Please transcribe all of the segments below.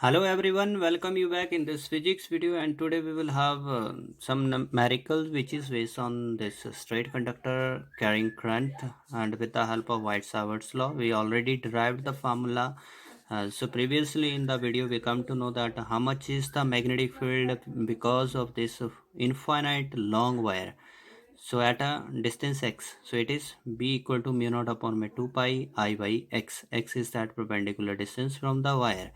Hello everyone, welcome you back in this physics video, and today we will have some numericals which is based on this straight conductor carrying current, and with the help of White-Saward's law we already derived the formula. So previously in the video we come to know that how much is the magnetic field because of this infinite long wire. So at a distance x, so it is B equal to mu naught upon my 2 pi I by x. X is that perpendicular distance from the wire.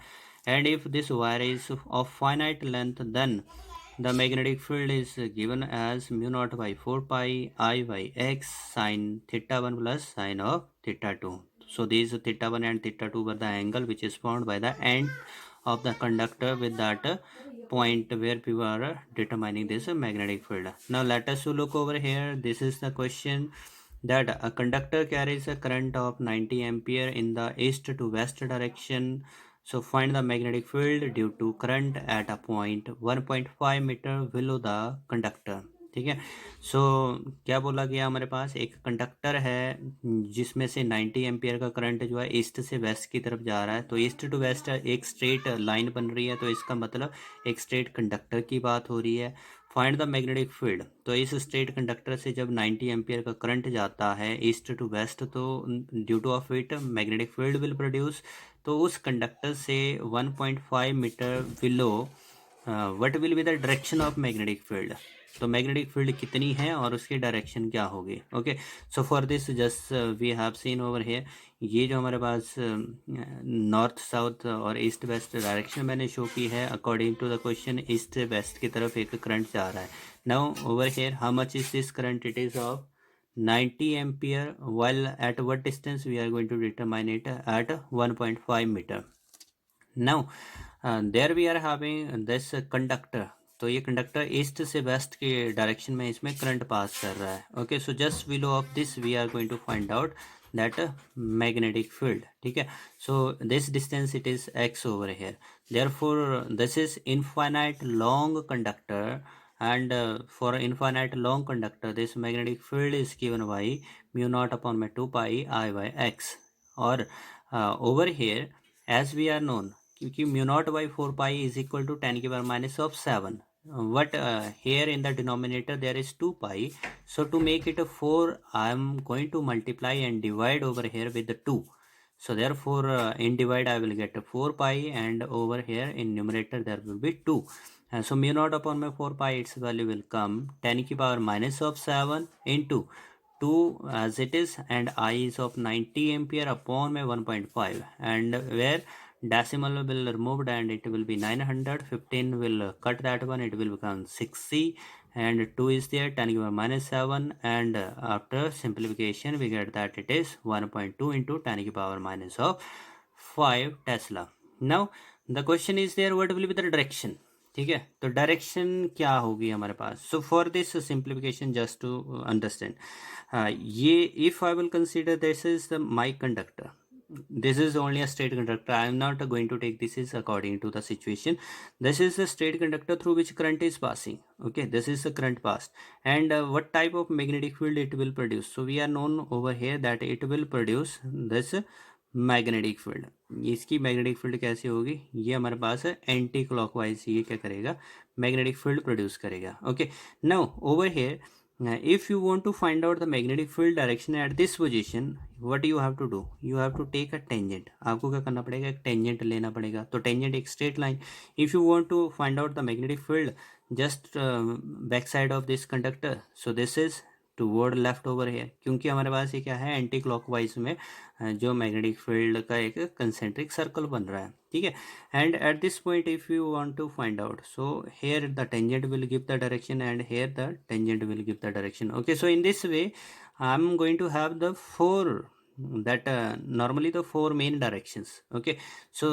And if this wire is of finite length, then the magnetic field is given as mu naught by 4 pi I by x sine theta 1 plus sine of theta 2. So these theta 1 and theta 2 were the angle which is formed by the end of the conductor with that point where we were determining this magnetic field. Now let us look over here. This is the question that a conductor carries a current of 90 ampere in the east to west direction. So find the magnetic field due to current at a point 1.5 metre below the conductor. ठीक है. सो क्या बोला गया, हमारे पास एक conductor है जिसमें से 90 एम्पियर का करंट जो है ईस्ट से वेस्ट की तरफ जा रहा है. तो ईस्ट टू वेस्ट एक स्ट्रेट लाइन बन रही है, तो इसका मतलब एक स्ट्रेट कंडक्टर की बात हो रही है. Find the magnetic field. तो इस स्ट्रेट कंडक्टर से जब 90 एम्पियर का करंट जाता है ईस्ट टू वेस्ट, तो due to of it magnetic field will produce. तो उस कंडक्टर से 1.5 metre below what will be the direction of magnetic field. तो मैग्नेटिक फील्ड कितनी है और उसकी डायरेक्शन क्या होगी. Okay, so for this just we have seen over here. ये जो हमारे पास नॉर्थ साउथ और ईस्ट वेस्ट डायरेक्शन मैंने शो की है. According to the question east west की तरफ एक करंट जा रहा है. Now over here how much is this current. It is of 90 ampere, while at what distance we are going to determine it at 1.5 meter. Now there we are having this conductor. तो ये conductor east से west के direction में इसमें current pass कर रहा है. Okay, so just below of this we are going to find out that magnetic field. ठीक है. So this distance it is x over here. Therefore this is infinite long conductor, and for infinite long conductor this magnetic field is given by mu naught upon my 2 pi I by x. or over here as we are known, क्योंकि mu naught by 4 pi is equal to 10 की power minus of 7. But here in the denominator there is 2 pi, so to make it a 4 I am going to multiply and divide over here with the 2. So therefore in divide I will get a 4 pi, and over here in numerator there will be 2. So mu naught upon my 4 pi, its value will come 10 की power minus of 7 into 2 as it is, and I is of 90 ampere upon my 1.5, and where decimal will removed and it will be 900. 15 will cut that one, it will become 6c, and 2 is there, 10 to the power minus 7, and after simplification we get that it is 1.2 into 10 to the power minus of 5 Tesla. Now the question is there, what will be the direction. ठीक है, तो direction क्या होगी हमारे पास. So for this simplification just to understand, ये if I will consider this is the my conductor, this is only a straight conductor. I am not going to take this is according to the situation. This is a straight conductor through which current is passing. Okay, this is the current passed, and what type of magnetic field it will produce. So we are known over here that it will produce this magnetic field. इसकी magnetic field कैसी होगी, ये हमारे पास है anti clockwise, ये क्या करेगा, magnetic field produce करेगा. Okay, now over here if you want to find out the magnetic field direction at this position, what you have to do, you have to take a tangent. आपको क्या करना पड़ेगा, एक tangent लेना पड़ेगा. तो tangent एक straight line. if you want to find out the magnetic field just back side of this conductor, so this is toward left over here, क्योंकि हमारे पास ये क्या है, एंटी क्लॉकवाइज में जो मैग्नेटिक फील्ड का एक कंसेंट्रिक सर्कल बन रहा है. ठीक है. And at this point if you want to find out, so here the tangent will give the direction and here the tangent will give the direction. Okay, so in this way I am going to have the for that normally the four main directions. Okay, so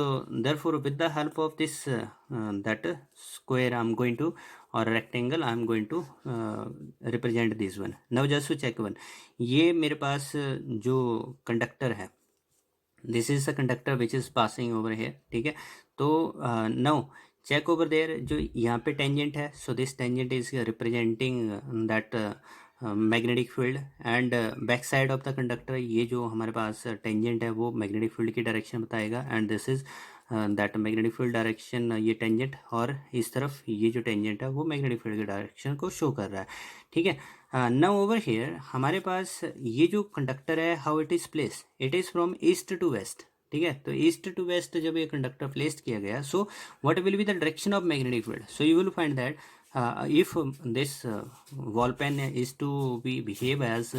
therefore with the help of this that square I'm going to, or rectangle I'm going to represent this one. Now just to check one, ये मेरे पास जो conductor है, this is the conductor which is passing over here. ठीक है. तो now check over there, जो यहाँ पे टेंजेंट है, so this tangent is representing that magnetic field, and back side of the conductor, ये जो हमारे पास टेंजेंट है वो मैग्नेटिक फील्ड की डायरेक्शन बताएगा, and this is that magnetic field direction, ये टेंजेंट, और इस तरफ ये जो टेंजेंट है वो मैग्नेटिक फील्ड की डायरेक्शन को शो कर रहा है, ठीक है। नाउ ओवर हियर हमारे पास ये जो कंडक्टर है, how it is place, it is from east to west, ठीक है। तो ईस्ट टू वेस्ट जब ये कंडक्टर प्लेस किया गया, सो what will be the direction of magnetic field, so you will find that if this ball pen is to be behave as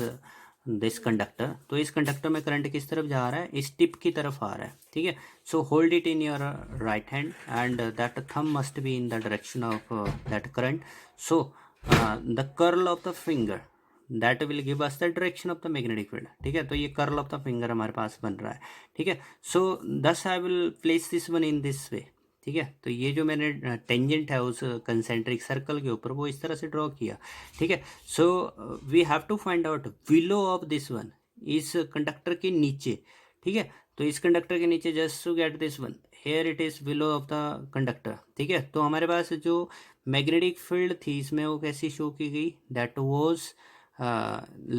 this conductor, तो इस conductor में करंट किस तरफ जा रहा है, इस टिप की तरफ आ रहा है, ठीक है। सो hold it in your right hand and that thumb must be in the direction of that current, so the curl of the finger that will give us the direction of the magnetic field, ठीक है। तो ये curl of the finger हमारे पास बन रहा है, ठीक है। सो दस I will place this one in this वे, ठीक है। तो ये जो मैंने टेंजेंट है उस कंसेंट्रिक सर्कल के ऊपर वो इस तरह से ड्रॉ किया, ठीक है। So we have to find out below of this one, इस कंडक्टर के नीचे, ठीक है। तो इस कंडक्टर के नीचे just to get this one, here it is below of the conductor, ठीक है। तो हमारे पास जो मैग्नेटिक फील्ड थी इसमें वो कैसी शो की गई, दैट वॉज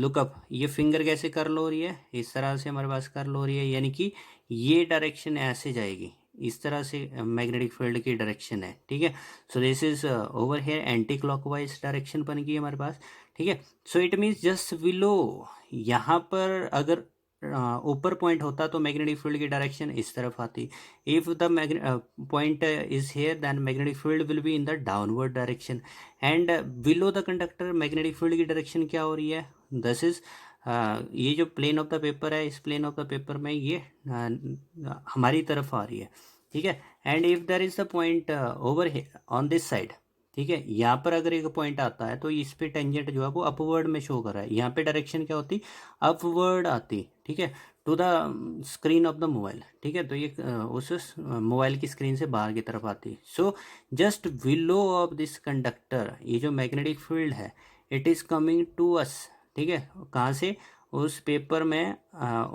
लुकअप, ये फिंगर कैसे कर्ल हो रही है, इस तरह से हमारे पास कर्ल हो रही है, यानी कि ये डायरेक्शन ऐसे जाएगी, इस तरह से मैग्नेटिक फील्ड की डायरेक्शन है, ठीक है। So this is over here anti clockwise direction बन गई हमारे पास, ठीक है। So it means just below, यहाँ पर अगर ऊपर पॉइंट होता तो मैग्नेटिक फील्ड की डायरेक्शन इस तरफ आती, if the point is here then magnetic field will be in the downward direction, and below the conductor magnetic field की डायरेक्शन क्या हो रही है, दिस इज ये जो प्लेन ऑफ द पेपर है, इस प्लेन ऑफ द पेपर में ये हमारी तरफ आ रही है, ठीक है। And if there is the point over on this side, ठीक है, यहाँ पर अगर एक पॉइंट आता है तो इस पे टेंजेंट जो है वो अपवर्ड में शो कर रहा है, यहाँ पे डायरेक्शन क्या होती, अपवर्ड आती, ठीक है, to the screen of the mobile, ठीक है। तो ये उस मोबाइल की स्क्रीन से बाहर की तरफ आती। So just below of this conductor, ये जो मैग्नेटिक फील्ड है it is coming to us, ठीक है, कहाँ से, उस पेपर में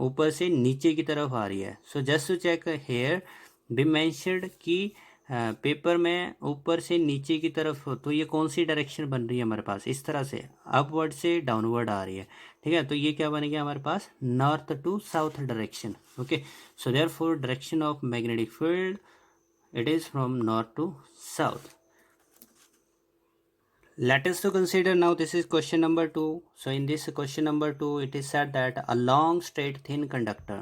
ऊपर से नीचे की तरफ आ रही है। So just to check here be mentioned कि पेपर में ऊपर से नीचे की तरफ, तो ये कौन सी डायरेक्शन बन रही है हमारे पास, इस तरह से अपवर्ड से डाउनवर्ड आ रही है, ठीक है। तो ये क्या बन गया हमारे पास, north to south direction, okay. So therefore direction of magnetic field it is from north to south. Let us to consider now, this is question number 2. So in this question number 2 it is said that a long straight thin conductor,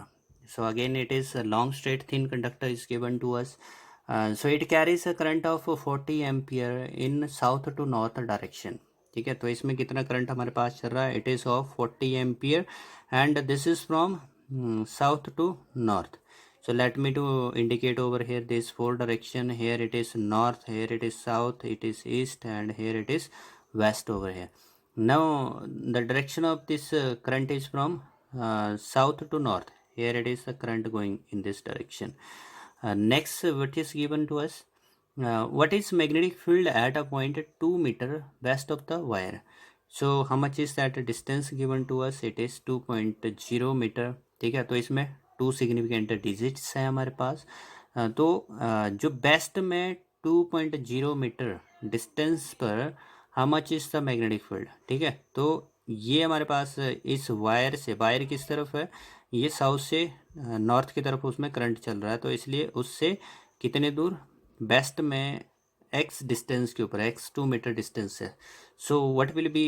so again it is a long straight thin conductor is given to us, so it carries a current of 40 ampere in south to north direction, ठीक है। तो इसमें कितना current हमारे पास चल रहा है, it is of 40 ampere and this is from south to north. So let me to indicate over here this four direction, here it is north, here it is south, it is east, and here it is west over here. Now the direction of this current is from south to north, here it is the current going in this direction. Next what is given to us, what is magnetic field at a point 2 meter west of the wire. So how much is that distance given to us, it is 2.0 meter, ठीक है। तो इसमें 2 significant digits हैं हमारे पास, तो जो best में 2.0 metre distance पर how much is the magnetic field, ठीक है। तो ये हमारे पास इस वायर से, वायर किस तरफ है, ये साउथ से नॉर्थ की तरफ उसमें करंट चल रहा है, तो इसलिए उससे कितने दूर, बेस्ट में एक्स डिस्टेंस के ऊपर, एक्स 2 मीटर डिस्टेंस है। So what will be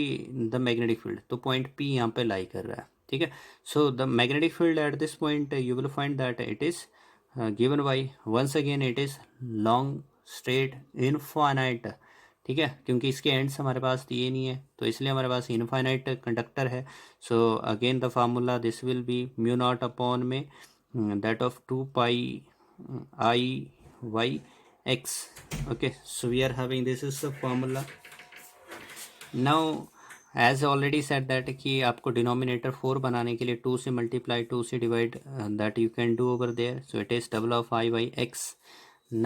the magnetic field, तो पॉइंट पी यहाँ पे लाई कर रहा है, ठीक है। So the magnetic field at this point you will find that it is given by, once again it is long straight infinite, ठीक है, क्योंकि इसके एंड्स हमारे पास दिए नहीं है तो इसलिए हमारे पास इनफाइनाइट कंडक्टर है। So again the formula this will be mu naught upon में that of 2 pi I Y x, okay. So we are having, this is the formula. Now as already said that कि आपको denominator 4 बनाने के लिए 2 से multiply 2 से divide that you can do over there, so it is double of I by x.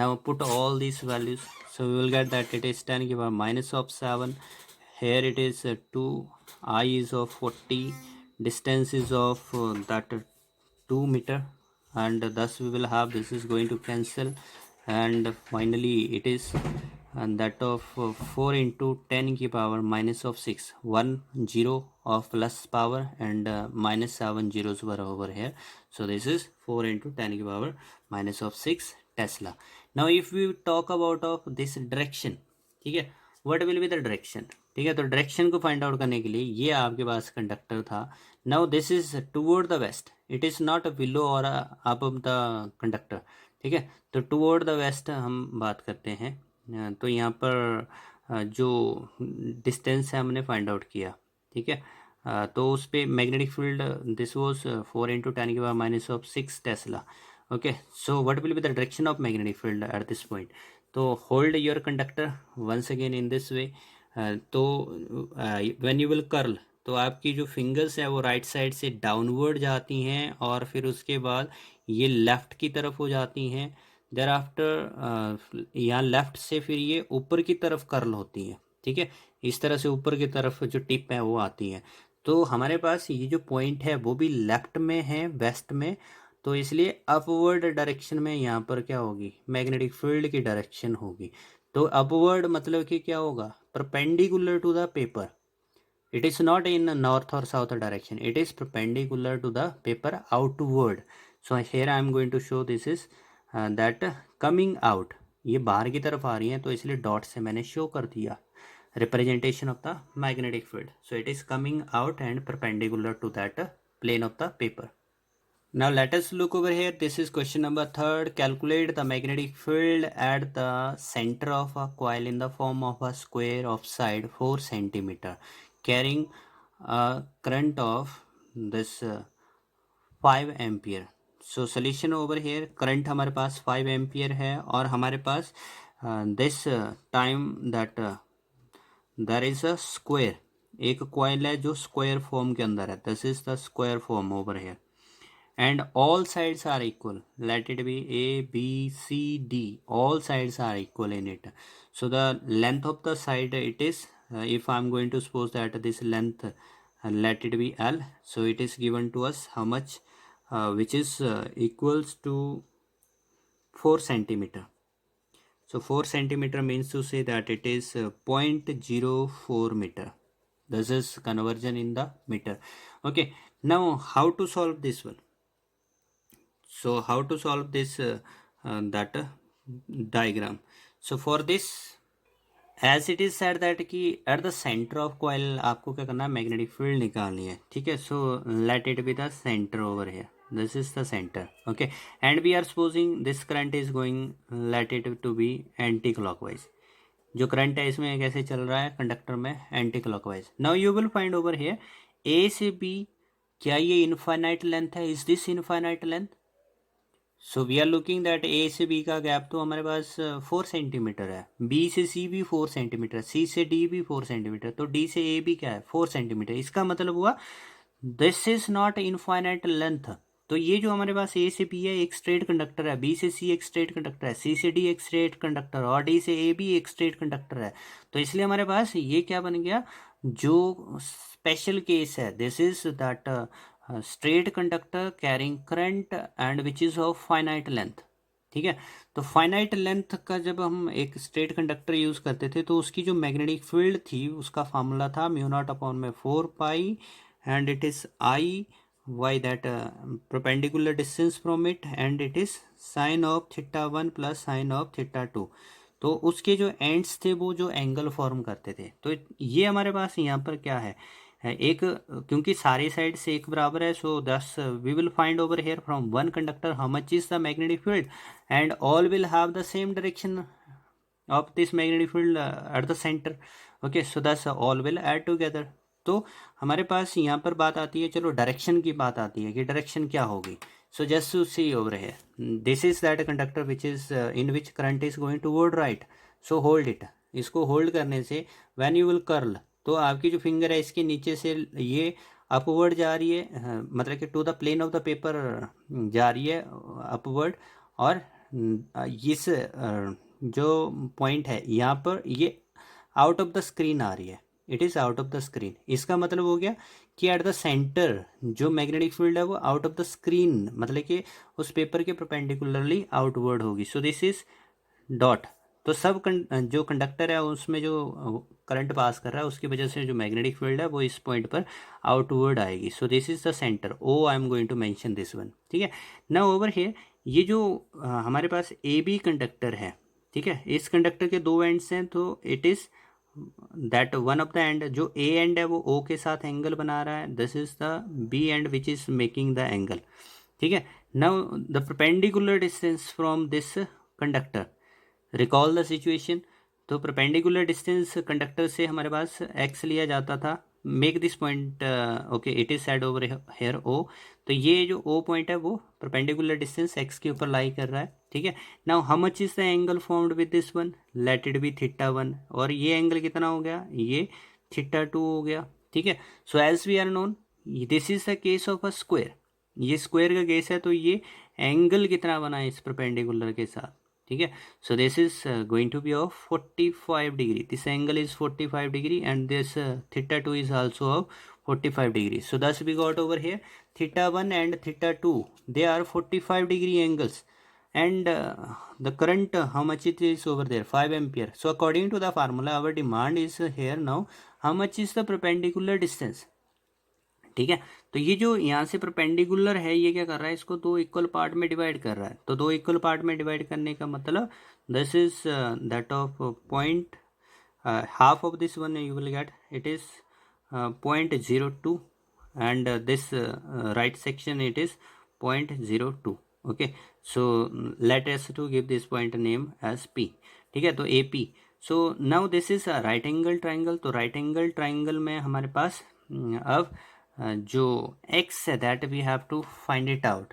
Now put all these values, so we will get that it is 10 given minus of 7, here it is 2, I is of 40, distance is of that 2 meter, and thus we will have, this is going to cancel, and finally it is and that of 4 into 10 की power minus of 6, 1 0 of plus power and minus 7 zeros were over here, so this is 4 into 10 की power minus of 6, tesla. Now if we talk about of this direction, ठीक है, what will be the direction. ठीक है, तो direction को find out करने के लिए ये आपके पास कंडक्टर था. Now this is toward the west, it is not below और अबव द कंडक्टर. ठीक है, तो टूवर्ड द वेस्ट हम बात करते हैं. तो यहाँ पर जो डिस्टेंस है हमने फाइंड आउट किया. ठीक है, तो उस पर magnetic field this was 4 × 10⁻⁻6 tesla. Okay, so what will be the direction of magnetic field at this point. तो hold your conductor once again in this way. तो व्हेन यू विल कर्ल, तो आपकी जो फिंगर्स है वो right side से downward जाती हैं और फिर उसके बाद ये लेफ़्ट की तरफ हो जाती हैं. देर आफ्टर यहाँ लेफ़्ट से फिर ये ऊपर की तरफ कर्ल होती हैं. ठीक है, इस तरह से ऊपर की तरफ जो टिप है वो आती है. तो हमारे पास ये जो पॉइंट है वो भी लेफ़्ट में है, वेस्ट में. तो इसलिए अपवर्ड डायरेक्शन में यहाँ पर क्या होगी, मैग्नेटिक फील्ड की डायरेक्शन होगी. तो अपवर्ड मतलब कि क्या होगा, perpendicular to the paper. It is not in north और south direction, it is perpendicular to the paper outward. So here I am going to show this is that coming out, ये बाहर की तरफ आ रही हैं, तो इसलिए डॉट से मैंने शो कर दिया representation of the magnetic field. So it is coming out and perpendicular to that plane of the paper. Now let us look over here. This is question number 3rd. Calculate the magnetic field at the center of a coil in the form of a square of side 4 centimeter carrying a current of this 5 ampere. So solution over here, current हमारे पास 5 ampere है और हमारे पास this time that there is a square, एक coil है जो square form के अंदर है. This is the square form over here and all sides are equal. Let it be A B C D, all sides are equal in it. So the length of the side it is, if I am going to suppose that this length, let it be L, so it is given to us how much, which is equals to 4 centimeter. So 4 centimeter means to say that it is 0.04 meter. This is conversion in the meter. Okay, now how to solve this one? So how to solve this that diagram? So for this, as it is said that कि at the centre of coil आपको क्या करना है, magnetic field निकालनी है. ठीक है, so let it be the centre over here. This is the centre. Okay, and we are supposing this current is going, let it to be anti clockwise. जो current है इसमें कैसे चल रहा है, कंडक्टर में anti clockwise. Now you will find over here A से B, क्या ये इनफाइनाइट लेंथ है, is this infinite length. So we are looking that A से बी का गैप तो हमारे पास 4 सेंटीमीटर है, बी से सी भी 4 सेंटीमीटर, सी से डी भी 4 सेंटीमीटर, तो डी से ए भी क्या है 4 सेंटीमीटर. इसका मतलब हुआ this is not infinite length. तो ये जो हमारे पास ए से बी है एक स्ट्रेट कंडक्टर है, बी से सी एक स्ट्रेट कंडक्टर है, सी से डी एक स्ट्रेट कंडक्टर और डी से ए भी एक स्ट्रेट कंडक्टर है. तो इसलिए हमारे पास ये क्या बन गया, जो स्पेशल केस है, this is that straight conductor carrying current and which is of finite length. ठीक है, तो फाइनाइट लेंथ का जब हम एक स्ट्रेट कंडक्टर यूज करते थे तो उसकी जो मैग्नेटिक फील्ड थी उसका फार्मूला था μ0/4 पाई and it is I y that perpendicular distance from it and it is sin of θ1 plus sin of θ2. तो उसके जो एंड्स थे वो जो एंगल फॉर्म करते थे. तो ये हमारे पास यहाँ पर क्या है, एक, क्योंकि सारी साइड से एक बराबर है, so thus we will find over here from one conductor how much is the magnetic field and all will have the same direction of this magnetic field at the center. Okay, so thus all will add together. तो हमारे पास यहाँ पर बात आती है, चलो direction की बात आती है कि डायरेक्शन क्या होगी. So just to see over है, this is that conductor which is in which current is going toward right. So hold it, इसको होल्ड करने से व्हेन यू विल कर्ल, तो आपकी जो फिंगर है इसके नीचे से ये अपवर्ड जा रही है, मतलब कि to the plane of the paper जा रही है अपवर्ड. और इस जो पॉइंट है यहाँ पर ये आउट ऑफ द स्क्रीन आ रही है, it is out of the screen. इसका मतलब हो गया कि एट द सेंटर जो मैग्नेटिक फील्ड है वो आउट ऑफ द स्क्रीन, मतलब कि उस पेपर के परपेंडिकुलरली आउटवर्ड होगी. सो दिस इज डॉट. तो सब जो कंडक्टर है उसमें जो करंट पास कर रहा है उसकी वजह से जो मैग्नेटिक फील्ड है वो इस पॉइंट पर आउटवर्ड आएगी. So this is the centre. O I am going to mention this one. ठीक है, नाउ ओवर हियर ये जो हमारे पास ए बी कंडक्टर है, ठीक है, इस कंडक्टर के दो एंड्स हैं, तो it is that one of the end, जो ए एंड है वो ओ के साथ एंगल बना रहा है, this is the B end which is making the angle, ठीक है। Now the perpendicular distance from this conductor, recall the situation. तो परपेंडिकुलर डिस्टेंस कंडक्टर से हमारे पास एक्स लिया जाता था, make this point okay, it is said over here O. तो ये जो ओ पॉइंट है वो परपेंडिकुलर डिस्टेंस एक्स के ऊपर लाई कर रहा है, ठीक है। Now how much is the angle formed with this one, late it B theta one, और ये एंगल कितना हो गया, ये थीटा टू हो गया, ठीक है। So as we are known, this is the case of a square, ये स्क्वायर का केस है, तो ये एंगल कितना बना है इस परपेंडिकुलर के साथ, ठीक है। So this is going to be of 45 degree. This angle is 45 degree and this theta 2 is also of 45 degree. So thus we got over here theta 1 and theta 2. They are 45 degree angles. And the current, how much it is over there? 5 ampere. So according to the formula, our demand is here now. How much is the perpendicular distance? ठीक है। तो ये जो यहाँ से perpendicular है, ये क्या कर रहा है, इसको दो इक्वल पार्ट में डिवाइड कर रहा है। तो दो इक्वल पार्ट में डिवाइड करने का मतलब this is that of point, half of this one you will get, it is 0.02 and this right section it is 0.02, okay। So let us to give this point name as P, ठीक है, तो AP। so now this is a right angle triangle। तो right angle triangle में हमारे पास अब जो x है that we have to find it out.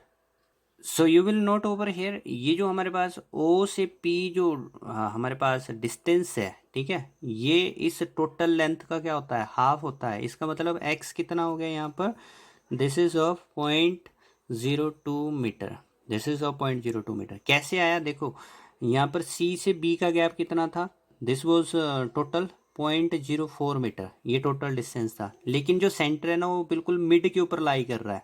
So you will note over here, ये जो हमारे पास O से P जो हमारे पास डिस्टेंस है, ठीक है, ये इस टोटल लेंथ का क्या होता है, हाफ होता है। इसका मतलब x कितना हो गया यहाँ पर, this is of 0.02 metre, this is of 0.02 metre. कैसे आया देखो, यहाँ पर C से B का गैप कितना था, दिस वॉज टोटल 0.04 मीटर, ये टोटल डिस्टेंस था। लेकिन जो सेंटर है ना वो बिल्कुल मिड के ऊपर लाई कर रहा है,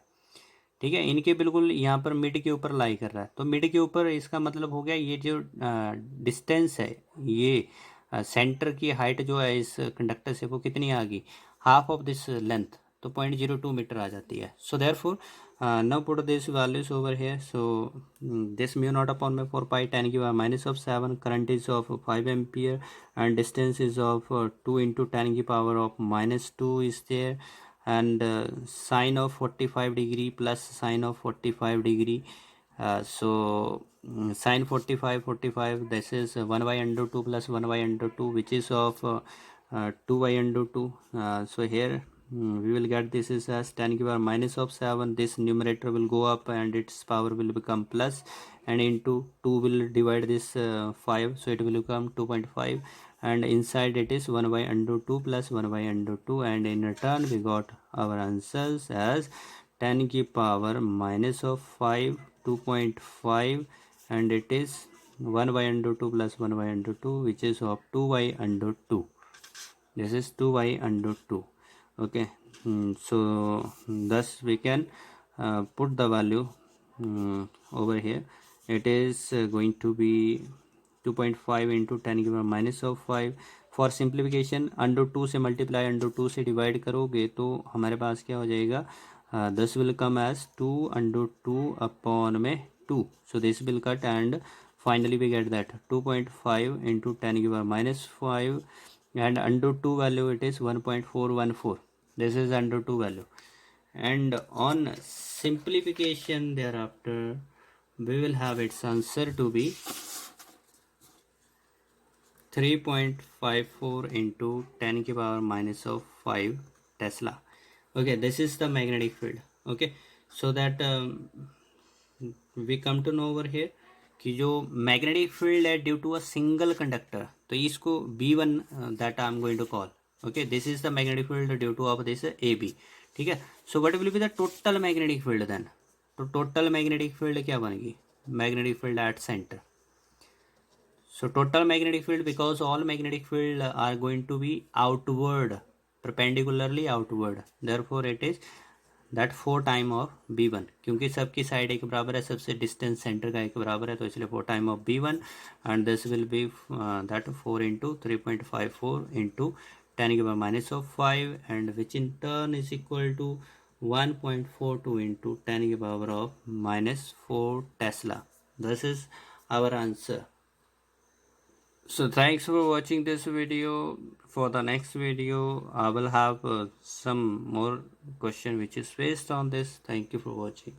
ठीक है, इनके बिल्कुल यहाँ पर मिड के ऊपर लाई कर रहा है। तो मिड के ऊपर इसका मतलब हो गया ये जो डिस्टेंस है, ये सेंटर की हाइट जो है इस कंडक्टर से वो कितनी आ गई, हाफ ऑफ दिस लेंथ, तो 0.02 मीटर आ जाती है। So therefore now put this values over here। so this mu naught upon में 4 pi 10 की power -7, current is of 5 ampere and distance is of 2 into 10 की power of -2 is there, and sine of 45 degree plus sine of 45 degree, sine 45 this is 1 by under 2 plus 1 by under 2 which is of 2 by under 2, so here we will get this is as 10 की power -7, this numerator will go up and its power will become plus, and into 2 will divide this 5, so it will become 2.5, and inside it is 1 by under 2 plus 1 by under 2, and in return we got our answers as 10 की power -5 2.5, and it is 1 by under 2 plus 1 by under 2 which is of 2 by under 2, this is 2 by under 2, okay। so thus we can put the value over here, it is going to be 2.5 into 10 की power -5। For simplification under 2 से multiply under 2 से divide करोगे तो हमारे पास क्या हो जाएगा, this will come as 2 under 2 upon में 2, so this will cut and finally we get that 2.5 into 10 की power -5, and under 2 value it is 1.414, this is under 2 value, and on simplification thereafter we will have its answer to be 3.54 into 10 की power -5 Tesla, okay। this is the magnetic field, okay। so that we come to know over here कि जो magnetic field है due to a single conductor, तो इसको B1 that I am going to call, okay. This is the magnetic field due to of this AB, ठीक है। So what will be the total magnetic field then, तो total magnetic field क्या बनेगी, magnetic field at centre. So total magnetic field, because all magnetic field are going to be outward, perpendicularly outward, therefore it is that 4 time of B1, क्योंकि सबकी side एक बराबर है, सबसे distance centre का एक बराबर है, तो इसलिए 4 time of B1, and this will be that 4 into 3.54 into 10 की power -5, and which in turn is equal to 1.42 into 10 की power of -4 tesla, This is our answer. So thanks for watching this video. For the next video, I will have some more question which is based on this. Thank you for watching.